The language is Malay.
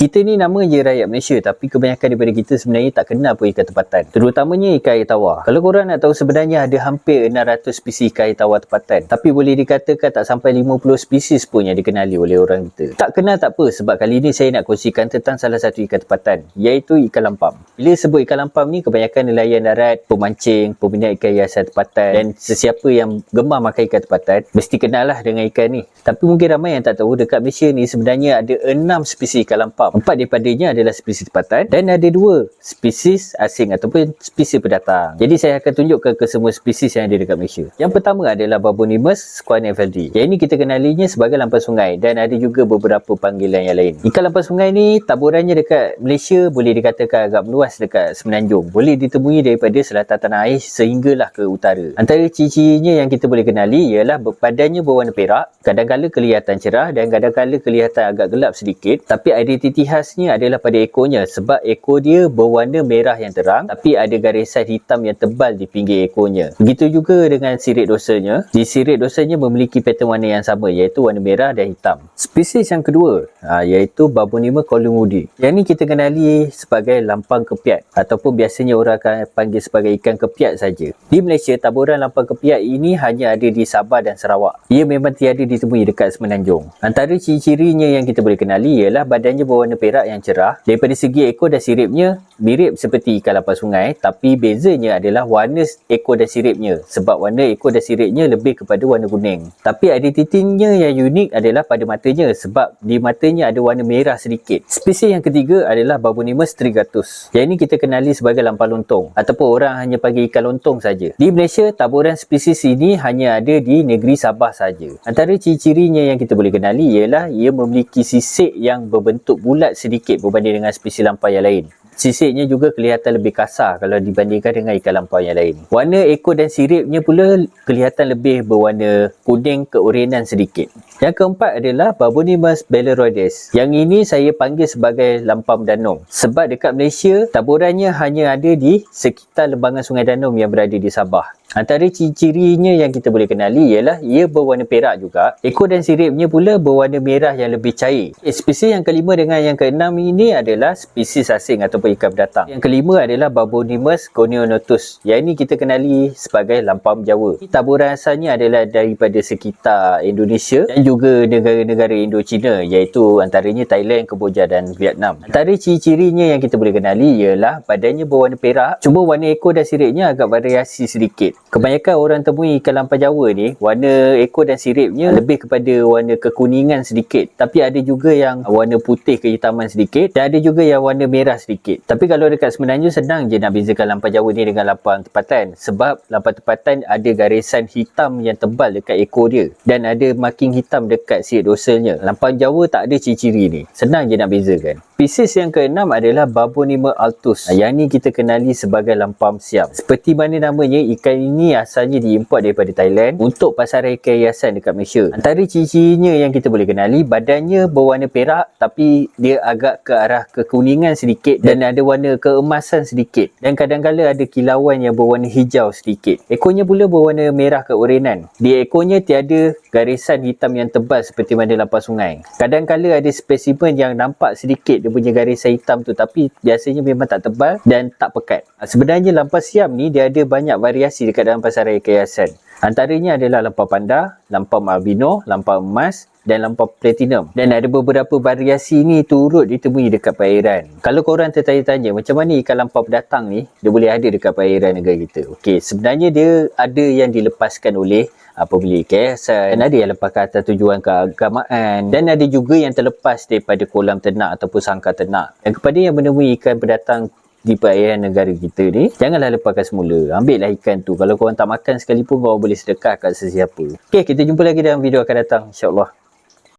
Kita ni nama je rakyat Malaysia, tapi kebanyakan daripada kita sebenarnya tak kenal pun ikan tempatan, terutamanya ikan air tawar. Kalau korang nak tahu, sebenarnya ada hampir 600 spesies ikan air tawar tempatan, tapi boleh dikatakan tak sampai 50 spesies pun yang dikenali oleh orang kita. Tak kenal tak apa, sebab kali ni saya nak kongsikan tentang salah satu ikan tempatan, iaitu ikan lampam. Bila sebut ikan lampam ni, kebanyakan nelayan darat, pemancing, peminat ikan hiasan tempatan, dan sesiapa yang gemar makan ikan tempatan mesti kenal lah dengan ikan ni. Tapi mungkin ramai yang tak tahu, dekat Malaysia ni sebenarnya ada 6 spesies ikan lampam. 4 daripadanya adalah spesies tempatan dan ada 2 spesies asing ataupun spesies pendatang. Jadi saya akan tunjukkan ke semua spesies yang ada dekat Malaysia. Yang pertama adalah Babonimus squanefeldi. Yang ini kita kenalinya sebagai lampam sungai, dan ada juga beberapa panggilan yang lain. Ikan lampam sungai ni taburannya dekat Malaysia boleh dikatakan agak meluas dekat Semenanjung. Boleh ditemui daripada selatan tanah air sehinggalah ke utara. Antara ciri-cirinya yang kita boleh kenali ialah badannya berwarna perak, kadang-kala kelihatan cerah dan kadang-kala kelihatan agak gelap sedikit. Tapi identiti khasnya adalah pada ekornya, sebab ekor dia berwarna merah yang terang tapi ada garisan hitam yang tebal di pinggir ekornya. Begitu juga dengan sirip dorsanya. Di sirip dorsanya memiliki pattern warna yang sama, iaitu warna merah dan hitam. Spesies yang kedua iaitu Babonimus collingwoodi. Yang ni kita kenali sebagai lampam kepiat, ataupun biasanya orang akan panggil sebagai ikan kepiat saja. Di Malaysia, taburan lampam kepiat ini hanya ada di Sabah dan Sarawak. Ia memang tiada ditemui dekat Semenanjung. Antara ciri-cirinya yang kita boleh kenali ialah badannya berwarna perak yang cerah. Daripada segi ekor dan siripnya mirip seperti ikan lampam sungai, tapi bezanya adalah warna ekor dan siripnya, sebab warna ekor dan siripnya lebih kepada warna kuning. Tapi identitinya yang unik adalah pada matanya, sebab di matanya ada warna merah sedikit. Spesies yang ketiga adalah Babonimus strigatus. Yang ini kita kenali sebagai lampam lontong, ataupun orang hanya panggil ikan lontong saja. Di Malaysia, taburan spesies ini hanya ada di negeri Sabah saja. Antara ciri-cirinya yang kita boleh kenali ialah ia memiliki sisik yang berbentuk bulat sedikit berbanding dengan spesies lampam yang lain. Sisiknya juga kelihatan lebih kasar kalau dibandingkan dengan ikan lampau yang lain. Warna ekor dan siripnya pula kelihatan lebih berwarna kuning keorenan sedikit. Yang keempat adalah Babonimus baleroides. Yang ini saya panggil sebagai lampam danum, sebab dekat Malaysia taburannya hanya ada di sekitar lembangan Sungai Danum yang berada di Sabah. Antara ciri-cirinya yang kita boleh kenali ialah ia berwarna perak juga. Ekor dan siripnya pula berwarna merah yang lebih cair. Spesies yang kelima dengan yang keenam ini adalah spesies asing ataupun ikan pendatang. Yang kelima adalah Babonimus gonionotus. Yang ini kita kenali sebagai lampam Jawa. Taburan asalnya adalah daripada sekitar Indonesia dan juga negara-negara Indochina, iaitu antaranya Thailand, Kemboja dan Vietnam. Antara ciri-cirinya yang kita boleh kenali ialah badannya berwarna perak, cuma warna ekor dan siripnya agak variasi sedikit. Kebanyakan orang temui ikan lampam Jawa ni, warna ekor dan siripnya lebih kepada warna kekuningan sedikit. Tapi ada juga yang warna putih kehitaman sedikit, dan ada juga yang warna merah sedikit. Tapi kalau dekat Semenanjung senang je nak bezakan lampam Jawa ni dengan lampam tempatan, sebab lampam tempatan ada garisan hitam yang tebal dekat ekor dia dan ada marking hitam dekat sirip dorsalnya. Lampam Jawa tak ada ciri-ciri ni, senang je nak bezakan. Spesies yang keenam adalah Babonimus altus. Yang ni kita kenali sebagai lampam siam. Seperti mana namanya, ikan ini asalnya diimport daripada Thailand untuk pasaran ikan hiasan dekat Malaysia. Antara ciri-cirinya yang kita boleh kenali, badannya berwarna perak tapi dia agak ke arah kekuningan sedikit dan ada warna keemasan sedikit, dan kadang-kala ada kilauan yang berwarna hijau sedikit. Ekornya pula berwarna merah keorenan. Di ekornya tiada garisan hitam yang tebal seperti mana lampam sungai. Kadang-kala ada spesimen yang nampak sedikit dia punya garisan hitam tu, tapi biasanya memang tak tebal dan tak pekat. Sebenarnya lampam siam ni dia ada banyak variasi dekat dalam pasaran ikan hiasan. Antaranya adalah lampam panda, lampam albino, lampam emas dan lampam platinum. Dan ada beberapa variasi ni turut ditemui dekat perairan. Kalau korang tertanya-tanya macam mana ikan lampam pendatang ni dia boleh ada dekat perairan negara kita. Okey, sebenarnya dia ada yang dilepaskan oleh pembeli ikan hiasan, dan ada yang lepas ke atas tujuan keagamaan, dan ada juga yang terlepas daripada kolam ternak ataupun sangkar ternak. Dan kepada yang menemui ikan pendatang di perairan negara kita ni, janganlah lepaskan semula. Ambillah ikan tu. Kalau korang tak makan sekalipun, korang boleh sedekah kat sesiapa. Okey, kita jumpa lagi dalam video akan datang, insya-Allah.